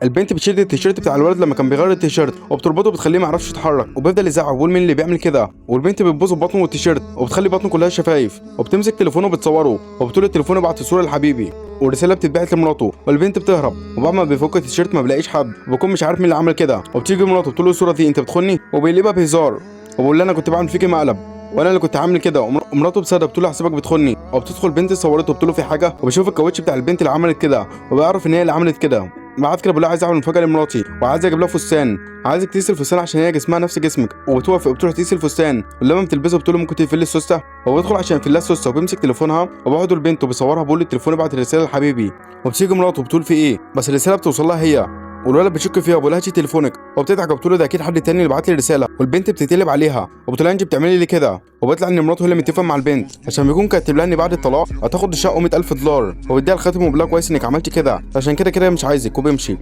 البنت بتشد التيشيرت بتاع الولد لما كان بيغير التيشيرت وبتربطه بتخليه ما يعرفش يتحرك وبيفضل يزعق ويقول مين اللي بيعمل كده. والبنت بتبوظ بطنه والتيشيرت وبتخلي بطنه كلها شفايف وبتمسك تليفونه وبتصوره وبتقول التليفون ابعت الصوره لحبيبي. والرساله بتتبعت لمراته والبنت بتهرب وبعد ما بيفك التيشيرت ما بيلاقيش حد وبيكون مش عارف مين اللي عمل كده. وبتيجي مراته بتقول له الصوره دي انت بتخوني وبيقلبها بهزار وبيقول لها انا كنت بعمل فيكي مقلب وانا اللي كنت عامل كده. ومراته بتصدق بتقول له حسابك بتخوني. وبتدخل بنت صورته وبتقول له في حاجه وبيشوف الكاوتش بتاع البنت اللي عملت كده وبيعرف ان هي اللي عملت كده. بعد كده بقول لها عايز اعمل مفاجاه لمراتي وعايز اجيب لها فستان. عايزك تقيس الفستان عشان هي جسمها نفس جسمك. وبتوافق وبتروح تقيس الفستان ولما بتلبسه بتقول له ممكن تقفل لي السوسته. وبيدخل عشان يقفل لها السوسته وبيمسك تليفونها وبيقعدوا البنت وبيصورها بيقول التليفون ابعت الرساله لحبيبي. وبتيجي مراته وبتقول في ايه بس الرساله بتوصل لها هي. والولد بتشك فيها وبيقول لها هاتي تليفونك وبتضحك وبتقول له ده اكيد حد تاني اللي بعت لي رساله. والبنت بتتقلب عليها وبتقول لها انت بتعملي لي كده. وبيطلع ان مراته هي اللي متفق مع البنت عشان بيكون كاتب لها ان بعد الطلاق هتاخد الشقه $100,000 وبيديها الخاتم وبيقول لها كويس انك عملتي كده عشان كده مش عايزك وبيمشي.